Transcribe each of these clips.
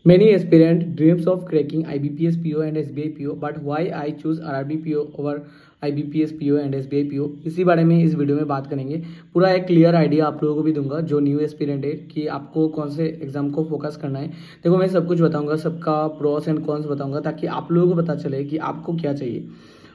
Many aspirant dreams of cracking IBPS PO and SBI PO, but why I choose RRB PO over IBPS PO and SBI PO, इसी बारे में इस video में बात करेंगे। पूरा एक क्लियर आइडिया आप लोगों को भी दूंगा जो न्यू एस्पिरेंट है कि आपको कौन से एग्जाम को फोकस करना है। देखो मैं सब कुछ बताऊंगा, सबका प्रोस एंड कॉन्स बताऊंगा ताकि आप लोगों को पता चले कि आपको क्या चाहिए।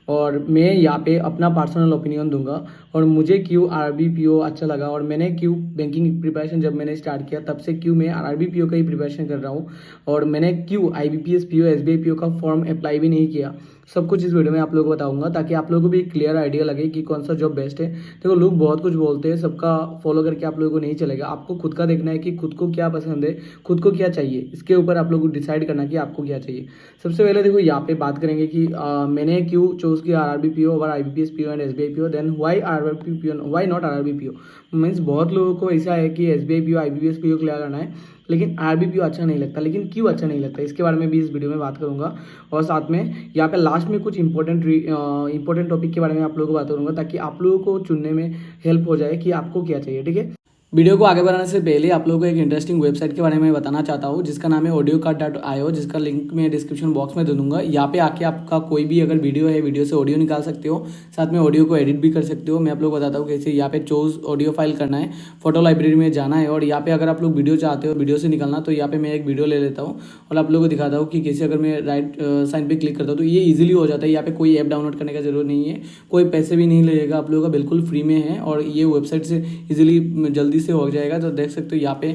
और मैं यहाँ पे अपना पर्सनल ओपिनियन दूंगा और मुझे क्यों आरआरबी पीओ अच्छा लगा और मैंने क्यों बैंकिंग प्रिपरेशन जब मैंने स्टार्ट किया तब से क्यों मैं आरआरबी पीओ का ही प्रिपरेशन कर रहा हूँ और मैंने क्यों आईबीपीएस पीओ एसबीआई पीओ का फॉर्म अप्लाई भी नहीं किया। सब कुछ इस वीडियो में आप लोगों को बताऊंगा ताकि आप लोगों को भी एक क्लियर आइडिया लगे कि कौन सा जॉब बेस्ट है। देखो लोग बहुत कुछ बोलते हैं, सबका फॉलो करके आप लोगों को नहीं चलेगा। आपको खुद का देखना है कि खुद को क्या पसंद है, खुद को क्या चाहिए, इसके ऊपर आप लोगों को डिसाइड करना कि आपको क्या चाहिए। सबसे पहले देखो यहाँ पे बात करेंगे कि मैंने क्यों चूज किया RRB PO over IBPS PO and SBI PO, then why RRB PO why not RRB PO. Means बहुत लोगों को ऐसा है कि SBI PO IBPS PO clear करना है लेकिन आरबी पीओ अच्छा नहीं लगता। लेकिन क्यों अच्छा नहीं लगता इसके बारे में भी इस वीडियो में बात करूंगा और साथ में यहाँ पे लास्ट में कुछ इंपॉर्टेंट टॉपिक के बारे में आप लोगों को बात करूंगा ताकि आप लोगों को चुनने में हेल्प हो जाए कि आपको क्या चाहिए। ठीक है, वीडियो को आगे बढ़ाने से पहले आप लोगों को एक इंटरेस्टिंग वेबसाइट के बारे में बताना चाहता हूँ जिसका नाम है audiocard.io, जिसका लिंक मैं डिस्क्रिप्शन बॉक्स में दे दूंगा। यहाँ पे आके आपका कोई भी अगर वीडियो है, वीडियो से ऑडियो निकाल सकते हो, साथ में ऑडियो को एडिट भी कर सकते हो। मैं आप लोग बताता हूँ कैसे। यहाँ पे चूज ऑडियो फाइल करना है, फोटो लाइब्रेरी में जाना है और यहाँ पे अगर आप लोग वीडियो चाहते हो वीडियो से निकालना तो यहाँ पे मैं एक वीडियो ले लेता हूँ और आप लोगों को दिखाता हूँ कि कैसे अगर मैं राइट साइन पे क्लिक करता हूँ तो ये ईजिली हो जाता है। यहाँ पे कोई ऐप डाउनलोड करने का जरूरत नहीं है, कोई पैसे भी नहीं लगेगा, आप लोगों का बिल्कुल फ्री में है और ये वेबसाइट से ईजिली जल्दी से हो जाएगा। तो देख सकते हो यहाँ पे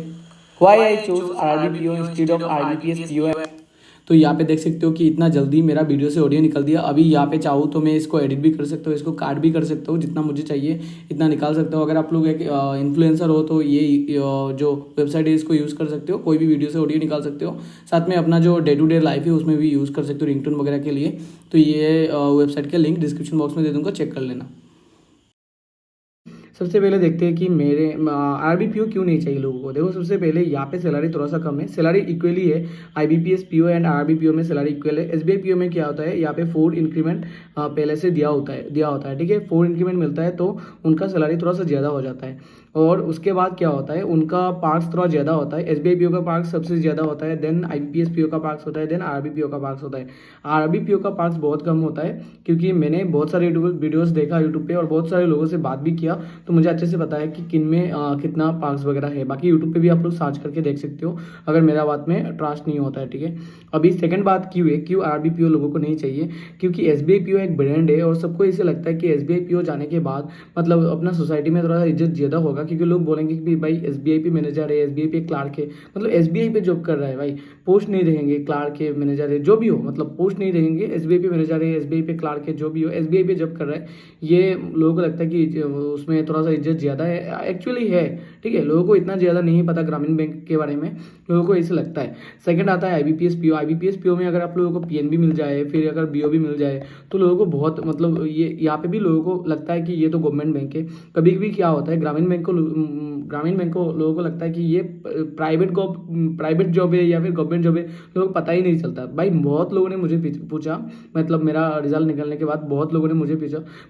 why I choose RRB PO instead of IBPS PO. तो यहाँ पे देख सकते हो कि इतना जल्दी मेरा वीडियो से ऑडियो निकल दिया। अभी यहाँ पे चाहूँ तो मैं इसको एडिट भी कर सकता हूँ, इसको काट भी कर सकता हूँ, जितना मुझे चाहिए इतना निकाल सकता हूँ। अगर आप लोग एक इन्फ्लुएंसर हो तो ये जो वेबसाइट है इसको यूज़ कर सकते हो, कोई भी वीडियो से ऑडियो निकाल सकते हो। साथ में अपना जो डे टू डे लाइफ है उसमें भी यूज़ कर सकते हो रिंगटोन वगैरह के लिए। तो ये वेबसाइट का लिंक डिस्क्रिप्शन बॉक्स में दे दूँगा, चेक कर लेना। सबसे पहले देखते हैं कि मेरे आरबी पीओ क्यों नहीं चाहिए लोगों को। देखो सबसे पहले यहाँ पे सैलरी थोड़ा सा कम है, सैलरी इक्वली है। IBPS PO and RB PO में सैलरी इक्वल है। एसबीआई पीओ में क्या होता है, यहाँ पे 4 इंक्रीमेंट पहले से दिया होता है। ठीक है, 4 इंक्रीमेंट मिलता है तो उनका सैलरी थोड़ा सा ज़्यादा हो जाता है। और उसके बाद क्या होता है, उनका पार्क्स थोड़ा ज़्यादा होता है। एसबीआई पीओ का पार्क्स सबसे ज़्यादा होता है, देन आईबीपीएस पीओ का पार्क्स होता है, देन आरबी पीओ का पार्क्स होता है। आरबी पीओ का पार्क्स बहुत कम होता है क्योंकि मैंने बहुत सारे वीडियोस देखा यूट्यूब पे और बहुत सारे लोगों से बात भी किया तो मुझे अच्छे से पता है कि किन में कितना पार्क्स वगैरह है। बाकी यूट्यूब पे भी आप लोग सर्च करके देख सकते हो अगर मेरा बात में ट्रस्ट नहीं होता है। ठीक है, अभी सेकंड बात क्यों है, क्यों आरबी पीओ लोगों को नहीं चाहिए, क्योंकि एसबीआई पीओ एक ब्रांड है और सबको इसे लगता है कि एसबीआई पीओ जाने के बाद मतलब अपना सोसाइटी में थोड़ा सा इज्जत ज़्यादा होगा क्योंकि लोग बोलेंगे कि भाई एसबीआई पे मैनेजर है, एसबीआई पे क्लार्क है, मतलब एसबीआई पे जॉब कर रहा है भाई, पोस्ट नहीं रहेंगे, क्लार्क है मैनेजर है जो भी हो, मतलब पोस्ट नहीं रहेंगे, एसबीआई पे मैनेजर है, एसबीआई पे क्लार्क है जो भी हो, एसबीआई पे जॉब कर रहा है। ये लोगों को लगता है कि उसमें थोड़ा सा इज्जत ज़्यादा है, एक्चुअली है। ठीक है, लोगों को इतना ज़्यादा नहीं पता ग्रामीण बैंक के बारे में, लोगों को ऐसे लगता है। सेकंड आता है आईबीपीएस पीओ। आईबीपीएस पीओ में अगर आप लोगों को पीएनबी मिल जाए, फिर अगर बीओ भी मिल जाए तो लोगों को बहुत मतलब ये यहाँ पे भी लोगों को लगता है कि ये तो गवर्नमेंट बैंक है। कभी भी क्या होता है, ग्रामीण बैंक को लोगों को लगता है कि ये प्राइवेट जॉब है या फिर गवर्नमेंट जॉब है, लोगों को पता ही नहीं चलता भाई। बहुत लोगों ने मुझे पूछा, मतलब मेरा रिजल्ट निकलने के बाद बहुत लोगों ने मुझे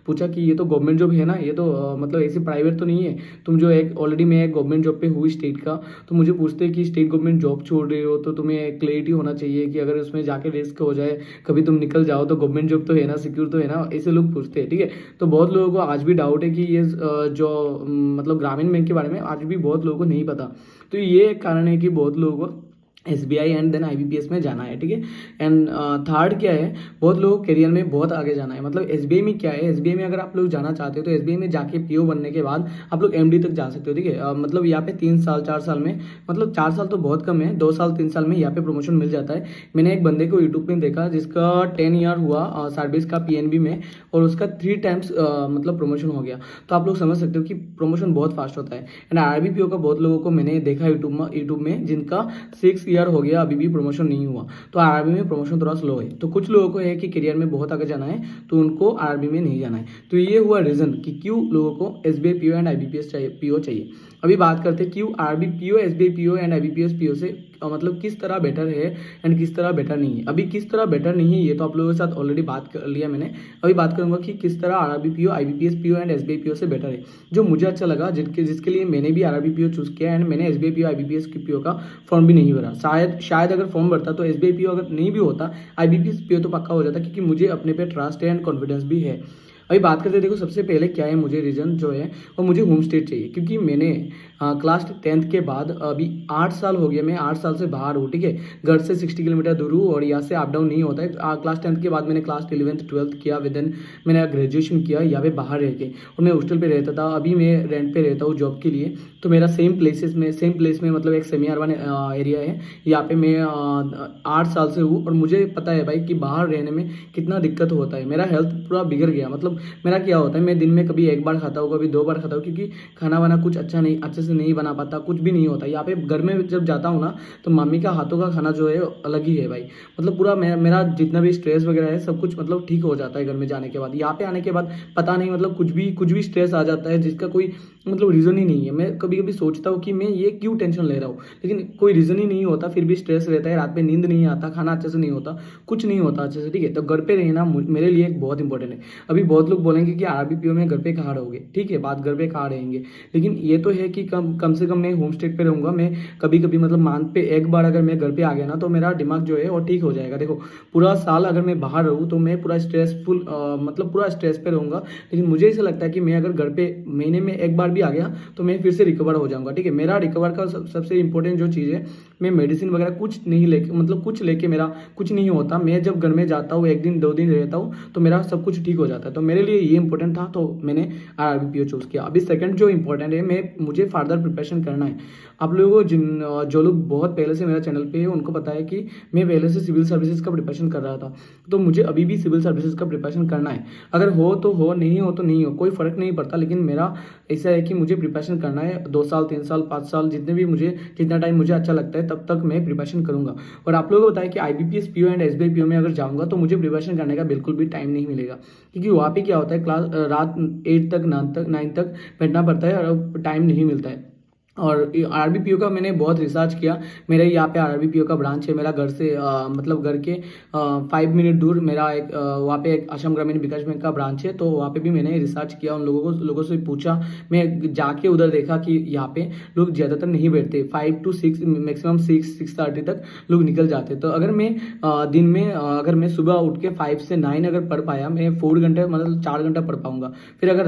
पूछा कि ये तो गवर्नमेंट जॉब है ना, ये तो मतलब ऐसे प्राइवेट तो नहीं है, तुम जो एक ऑलरेडी मैं एक गवर्नमेंट जॉब पे हुई स्टेट का, तो मुझे पूछते हैं कि स्टेट गवर्नमेंट जॉब छोड़ रहे हो तो तुम्हें क्लैरिटी होना चाहिए कि अगर उसमें जाके रिस्क हो जाए, कभी तुम निकल जाओ तो गवर्नमेंट जॉब तो है ना, सिक्योर तो है ना, ऐसे लोग पूछते हैं। ठीक है, तो बहुत लोगों को आज भी डाउट है कि ये जो मतलब ग्रामीण बैंक के बारे में आज भी बहुत लोगों को नहीं पता। तो ये एक कारण है कि बहुत लोगों को एसबीआई एंड देन आईबीपीएस में जाना है। ठीक है, एंड थर्ड क्या है, बहुत लोग करियर में बहुत आगे जाना है। मतलब एसबीआई में क्या है, एसबीआई में अगर आप लोग जाना चाहते हो तो एसबीआई में जाके पीओ बनने के बाद आप लोग एमडी तक जा सकते हो। ठीक है, मतलब यहाँ पे 3 साल 4 साल में, मतलब 4 साल तो बहुत कम है, 2 साल 3 साल में यहाँ पे प्रमोशन मिल जाता है। मैंने एक बंदे को यूट्यूब में देखा जिसका 10 ईयर हुआ सर्विस का पीएनबी में और उसका 3 टाइम्स मतलब प्रमोशन हो गया। तो आप लोग समझ सकते हो कि प्रमोशन बहुत फास्ट होता है। एंड आरबी पीओ का बहुत लोगों को मैंने देखा यूट्यूब में जिनका 6 ईयर हो गया अभी भी प्रमोशन नहीं हुआ। तो आरआरबी में प्रमोशन थोड़ा स्लो है। तो कुछ लोगों को है कि करियर में बहुत आगे जाना है तो उनको आरआरबी में नहीं जाना है। तो ये हुआ रीजन कि क्यों लोगों को SBI PO and IBPS PO चाहिए। अभी बात करते हैं क्यों RRB PO, SBI PO and IBPS PO से मतलब किस तरह बेटर है एंड किस तरह बेटर नहीं है। अभी किस तरह बेटर नहीं है ये तो आप लोगों के साथ ऑलरेडी बात कर लिया मैंने। अभी बात करूंगा कि किस तरह RRB PO, IBPS PO and SBI PO से बेटर है, जो मुझे अच्छा लगा, जिसके लिए मैंने भी आरआरबी पीओ चूज किया एंड मैंने एसबीआई पीओ, आईबीपीएस की पीओ का फॉर्म भी नहीं भरा। शायद अगर फॉर्म भरता तो एसबीआई पीओ अगर नहीं भी होता, आईबीपीएस पीओ तो पक्का हो जाता, क्योंकि मुझे अपने पे ट्रस्ट है एंड कॉन्फिडेंस भी है। अभी बात करते हैं, देखो सबसे पहले क्या है, मुझे रीज़न जो है वो मुझे होम स्टेट चाहिए, क्योंकि मैंने क्लास 10th के बाद अभी 8 साल हो गया, मैं 8 साल से बाहर हूँ, ठीक है, घर से 60 किलोमीटर दूर हूँ और यहाँ से अप डाउन नहीं होता है। क्लास 10th के बाद मैंने क्लास 11th 12th किया, विदिन मैंने ग्रेजुएशन किया यहाँ पे बाहर रह के, और मैं हॉस्टल पे रहता था। अभी मैं रेंट पे रहता हूँ जॉब के लिए, तो मेरा सेम प्लेस में मतलब एक सेमी अर्बन एरिया है, यहाँ पे मैं 8 साल से हूँ और मुझे पता है भाई कि बाहर रहने में कितना दिक्कत होता है। मेरा हेल्थ पूरा बिगड़ गया, मतलब मेरा क्या होता है, मैं दिन में कभी 1 बार खाता हूँ, कभी 2 बार खाता हूँ, क्योंकि खाना वाना कुछ अच्छे से नहीं बना पाता, कुछ भी नहीं होता। यहाँ पे घर में जब जाता हूँ ना, तो मम्मी का हाथों का खाना जो है अलग ही है भाई, मतलब पूरा मेरा जितना भी स्ट्रेस वगैरह है सब कुछ मतलब ठीक हो जाता है घर में जाने के बाद। यहाँ पे आने के बाद पता नहीं मतलब कुछ भी स्ट्रेस आ जाता है जिसका कोई मतलब रीज़न ही नहीं है। मैं कभी कभी सोचता हूँ कि मैं ये क्यों टेंशन ले रहा हूँ, लेकिन कोई रीज़न ही नहीं होता, फिर भी स्ट्रेस रहता है, रात में नींद नहीं आता, खाना अच्छे से नहीं होता, कुछ नहीं होता अच्छे से, ठीक है। तो घर पे रहना मेरे लिए एक बहुत इंपॉर्टेंट है। अभी बहुत लोग बोलेंगे कि आरआरबी पीओ में घर पे कहाँ रहोगे, ठीक है, बात घर पे कहाँ रहेंगे, लेकिन ये तो है कि कम से कम मैं होम स्टेट पे रहूँगा। मैं कभी कभी मतलब मंथ पे 1 बार अगर मैं घर पे आ गया ना, तो मेरा दिमाग जो है वो ठीक हो जाएगा। देखो पूरा साल अगर मैं बाहर रहूँ तो मैं पूरा स्ट्रेसफुल मतलब पूरा स्ट्रेस पे रहूँगा, लेकिन मुझे ऐसा लगता है कि मैं अगर घर पे महीने में 1 बार भी आ गया तो मैं फिर से रिकवर हो जाऊँगा, ठीक है। मेरा रिकवर का सबसे इंपॉर्टेंट जो चीज़ है, मैं मेडिसिन वगैरह कुछ नहीं लेके, मतलब कुछ लेके मेरा कुछ नहीं होता। मैं जब घर में जाता हूँ 1 दिन 2 दिन रहता हूँ तो मेरा सब कुछ ठीक हो जाता है। तो मेरे लिए ये इंपॉर्टेंट था, तो मैंने आरआरबी पीओ चूज़ किया। अभी सेकंड जो इंपॉर्टेंट है, मुझे फर्दर प्रिपरेशन करना है। आप लोगों को जो लोग बहुत पहले से मेरा चैनल पे है उनको पता है कि मैं पहले से सिविल सर्विसेज का प्रिपरेशन कर रहा था, तो मुझे अभी भी सिविल सर्विसेज का प्रिपरेशन करना है। अगर हो तो हो, नहीं हो तो नहीं हो, कोई फ़र्क नहीं पड़ता, लेकिन मेरा ऐसा है कि मुझे प्रिपरेशन करना है। 2 साल 3 साल 5 साल जितना टाइम मुझे अच्छा लगता है तब तक मैं प्रिपरेशन करूँगा। और आप लोगों को बताया कि IBPS PO and SBI PO में अगर जाऊँगा तो मुझे प्रिपरेशन करने का बिल्कुल भी टाइम नहीं मिलेगा, क्योंकि वहाँ पे क्या होता है, रात 8 तक 9 तक बैठना पड़ता है और टाइम नहीं मिलता है। और आरआरबी पीओ का मैंने बहुत रिसर्च किया। मेरे यहाँ पे आरआरबी पीओ का ब्रांच है, मेरा घर से मतलब घर के 5 मिनट दूर मेरा एक वहाँ पे एक असम ग्रामीण विकास बैंक का ब्रांच है, तो वहाँ पे भी मैंने रिसर्च किया, उन लोगों से पूछा। मैं जाके उधर देखा कि यहाँ पे लोग ज़्यादातर नहीं बैठते, 5 to 6 मैक्सिमम 6:30 तक लोग निकल जाते। तो अगर मैं दिन में अगर मैं सुबह उठ के 5 से 9 अगर पढ़ पाया, मैं 4 घंटे मतलब 4 घंटा पढ़ पाऊंगा। फिर अगर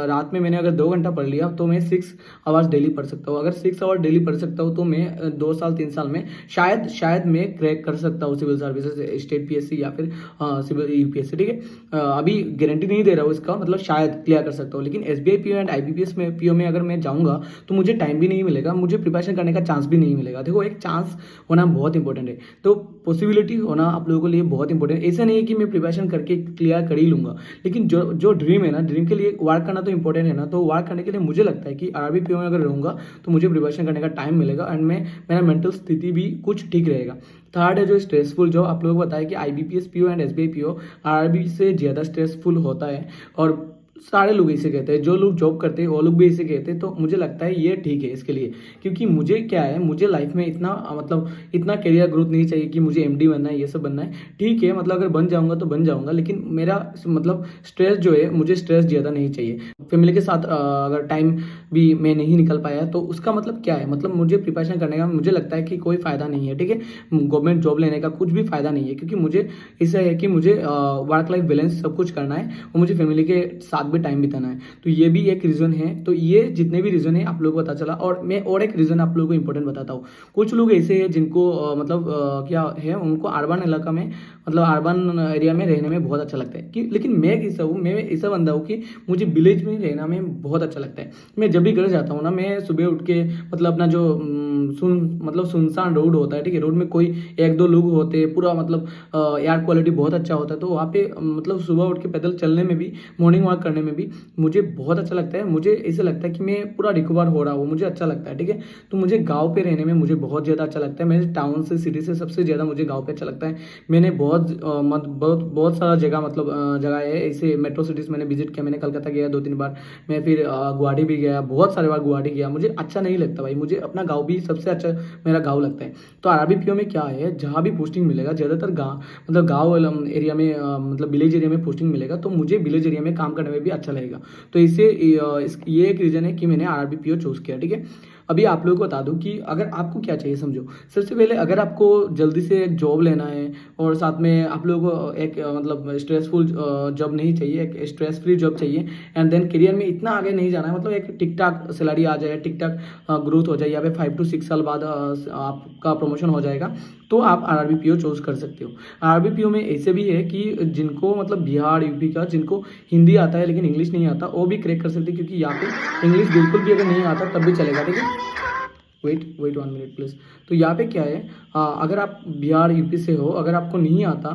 रात में मैंने अगर 2 घंटा पढ़ लिया तो मैं 6 आवर्स डेली पढ़ सकता हूँ। अगर 6 आवर डेली पढ़ सकता हूँ तो मैं 2 साल 3 साल में शायद मैं क्रैक कर सकता हूँ सिविल सर्विसेज, स्टेट पीएससी या फिर सिविल यूपीएससी, ठीक है। अभी गारंटी नहीं दे रहा हूँ इसका, मतलब शायद क्लियर कर सकता हूँ, लेकिन एसबीआई पीओ एंड आईबीपीएस में पीओ में अगर मैं जाऊँगा तो मुझे टाइम भी नहीं मिलेगा, मुझे प्रिपरेशन करने का चांस भी नहीं मिलेगा। देखो एक चांस होना बहुत इंपॉर्टेंट है, तो पॉसिबिलिटी होना आप लोगों के लिए बहुत इंपॉर्टेंट है। ऐसा नहीं है कि मैं प्रिपरेशन करके क्लियर कर ही लूँगा, लेकिन जो ड्रीम है ना, ड्रीम के लिए वर्क करना तो इंपॉर्टेंट है ना। तो वर्क करने के लिए मुझे लगता है कि आरआरबी पीओ में अगर रहूँगा तो मुझे प्रिपरेशन करने का टाइम मिलेगा एंड मेरा मेंटल स्थिति भी कुछ ठीक रहेगा। थर्ड है जो स्ट्रेसफुल, जो आप लोगों को बताया कि IBPS PO and SBI PO RRB से ज़्यादा स्ट्रेसफुल होता है, और सारे लोग इसे कहते हैं, जो लोग जॉब करते हैं वो लोग भी इसे कहते हैं। तो मुझे लगता है ये ठीक है इसके लिए, क्योंकि मुझे क्या है, मुझे लाइफ में इतना करियर ग्रोथ नहीं चाहिए कि मुझे एमडी बनना है, ये सब बनना है। ठीक है, मतलब अगर बन जाऊंगा तो बन जाऊंगा, लेकिन मेरा मतलब स्ट्रेस जो है, मुझे स्ट्रेस ज़्यादा नहीं चाहिए। फैमिली के साथ अगर टाइम भी मैं नहीं निकल पाया तो उसका मतलब क्या है, मतलब मुझे प्रिपरेशन करने का मुझे लगता है कि कोई फ़ायदा नहीं है, ठीक है। गवर्नमेंट जॉब लेने का कुछ भी फ़ायदा नहीं है, क्योंकि मुझे इससे है कि मुझे वर्क लाइफ बैलेंस सब कुछ करना है और मुझे फैमिली के साथ भी टाइम बिताना है। तो ये भी एक रीज़न है। तो ये जितने भी रीज़न है आप लोगों को पता चला, और मैं और एक रीज़न आप लोगों को इंपॉर्टेंट बताता हूँ। कुछ लोग ऐसे हैं जिनको क्या है, उनको अर्बन इलाका में मतलब अर्बन एरिया में रहने में बहुत अच्छा लगता है कि, लेकिन मैं कैसा हूँ, मैं ऐसा बंदा हूँ कि मुझे विलेज में रहना में बहुत अच्छा लगता है। मैं जब भी घर जाता हूँ ना, मैं सुबह उठ के मतलब अपना जो सुनसान रोड होता है, ठीक है, रोड में कोई 1-2 लोग होते हैं, पूरा मतलब एयर क्वालिटी बहुत अच्छा होता है। तो वहाँ पे मतलब सुबह उठ के पैदल चलने में भी, मॉर्निंग वॉक करने में भी मुझे बहुत अच्छा लगता है। मुझे ऐसे लगता है कि मैं पूरा रिकवर हो रहा हूँ, मुझे अच्छा लगता है, ठीक है। तो मुझे गाँव पे रहने में मुझे बहुत ज़्यादा अच्छा लगता है। मेरे टाउन से, सिटी से सबसे ज़्यादा मुझे गाँव पे अच्छा लगता है। मैंने बहुत सारा जगह मतलब जगह है ऐसे मेट्रो सिटीज़ मैंने विजिट किया। मैंने कलकत्ता गया 2-3 बार, मैं फिर गुवाहाटी भी गया, बहुत सारे बार गुवाहाटी गया। मुझे अच्छा नहीं लगता भाई, मुझे अपना गाँव भी सबसे सबसे अच्छा मेरा गाँव लगता है। तो आरआरबी पीओ में क्या है, जहाँ भी पोस्टिंग मिलेगा ज़्यादातर गाँव मतलब गाँव एरिया में मतलब विलेज एरिया में पोस्टिंग मिलेगा, तो मुझे विलेज एरिया में काम करने में भी अच्छा लगेगा। तो इससे ये एक रीज़न है कि मैंने आरआरबी पीओ चूज़ किया, ठीक है। अभी आप लोगों को बता दूं कि अगर आपको क्या चाहिए समझो। सबसे पहले अगर आपको जल्दी से एक जॉब लेना है और साथ में आप लोगों को एक मतलब स्ट्रेसफुल जॉब नहीं चाहिए, एक स्ट्रेस फ्री जॉब चाहिए, एंड देन करियर में इतना आगे नहीं जाना है, मतलब एक ठीक ठाक सैलरी आ जाए, ठीक ठाक ग्रोथ हो जाए, या फिर 5 to 6 साल बाद आपका प्रमोशन हो जाएगा, तो आप आरआरबी पीओ चूज कर सकते हो। आरआरबी पीओ में ऐसे भी है कि जिनको मतलब बिहार यूपी का जिनको हिंदी आता है लेकिन इंग्लिश नहीं आता, वो भी क्रैक कर सकते हैं, क्योंकि यहाँ पे इंग्लिश बिल्कुल भी अगर नहीं आता तब भी चलेगा, ठीक है। Wait 1 minute please. तो यहाँ पे क्या है, अगर आप बिहार यूपी से हो, अगर आपको नहीं आता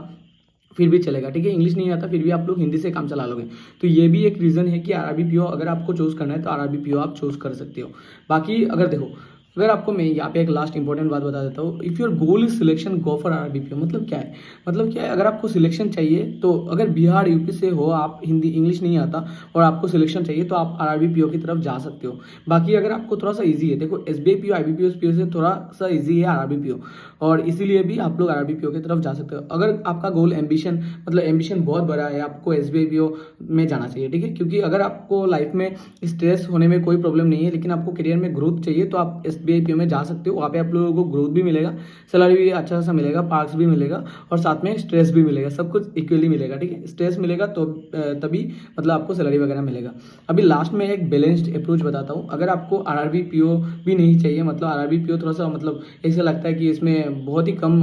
फिर भी चलेगा, ठीक है। इंग्लिश नहीं आता फिर भी आप लोग हिंदी से काम चला लोगे। तो ये भी एक रीज़न है कि आरआरबी पीओ अगर आपको चूज़ करना है तो आरआरबी पीओ आप चूज़ कर सकते हो। बाकी अगर देखो, अगर आपको मैं यहाँ पे एक लास्ट इंपॉर्टेंट बात बता देता हूँ, if your goal is selection go for RRB PO. मतलब क्या है, मतलब क्या है, अगर आपको सिलेक्शन चाहिए तो अगर बिहार यूपी से हो, आप हिंदी इंग्लिश नहीं आता और आपको सिलेक्शन चाहिए तो आप आरआरबी पीओ की तरफ जा सकते हो। बाकी अगर आपको थोड़ा सा ईजी है, देखो एसबीआई पीओ आईबीपीएस पीओ से थोड़ा सा ईजी है आरआरबी पीओ, और इसीलिए भी आप लोग आरआरबी पीओ की तरफ जा सकते हो। अगर आपका गोल एम्बिशन मतलब एम्बिशन बहुत बड़ा है, आपको एसबीआई पीओ में जाना चाहिए, ठीक है। क्योंकि अगर आपको लाइफ में स्ट्रेस होने में कोई प्रॉब्लम नहीं है लेकिन आपको करियर में ग्रोथ चाहिए तो आप एसबीआई पीओ में जा सकते हो। वहाँ पे आप लोगों को ग्रोथ भी मिलेगा, सैलरी भी अच्छा सा मिलेगा, पार्क्स भी मिलेगा और साथ में स्ट्रेस भी मिलेगा, सब कुछ इक्वली मिलेगा, ठीक है। स्ट्रेस मिलेगा तो तभी मतलब आपको सैलरी वगैरह मिलेगा। अभी लास्ट में एक बैलेंस्ड अप्रोच बताता हूँ। अगर आपको आरआरबी पीओ भी नहीं चाहिए, मतलब आरआरबी पीओ थोड़ा सा मतलब ऐसा लगता है कि इसमें बहुत ही कम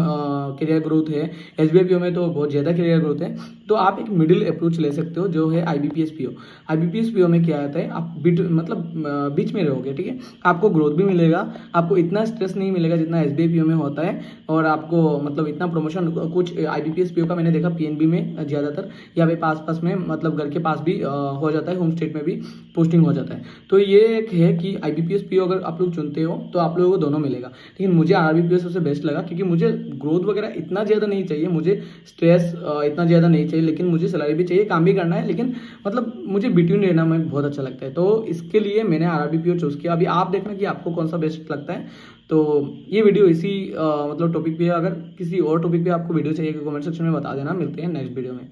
करियर ग्रोथ है, एसबीआई पीओ में तो बहुत ज़्यादा करियर ग्रोथ है, तो आप एक मिडिल अप्रोच ले सकते हो जो है आईबीपीएस पीओ। आईबीपीएस पीओ में क्या आता है, आप बीच में रहोगे, ठीक है। आपको ग्रोथ भी मिलेगा, आपको इतना स्ट्रेस नहीं मिलेगा जितना एसबीआई पीओ में होता है, और आपको मतलब इतना प्रमोशन कुछ आईबीपीएस पीओ का मैंने देखा पीएनबी में ज़्यादातर, या फिर पास में मतलब घर के पास भी हो जाता है, होम स्टेट में भी पोस्टिंग हो जाता है। तो ये एक है कि आईबीपीएस पीओ अगर आप लोग चुनते हो तो आप लोगों को दोनों मिलेगा, लेकिन मुझे आरआरबी पीओ सबसे बेस्ट लगा, क्योंकि मुझे ग्रोथ वगैरह इतना ज़्यादा नहीं चाहिए, मुझे स्ट्रेस इतना ज़्यादा नहीं चाहिए, लेकिन मुझे सैलरी भी चाहिए, काम भी करना है, लेकिन मतलब मुझे बिटवीन रहना में बहुत अच्छा लगता है। तो इसके लिए मैंने आरआरबी पीओ चूज़ किया। अभी आप देखना कि आपको कौन सा बेस्ट लगता है। तो ये वीडियो इसी मतलब टॉपिक पे है। अगर किसी और टॉपिक पे आपको वीडियो चाहिए तो कमेंट सेक्शन में बता देना। मिलते हैं नेक्स्ट वीडियो में।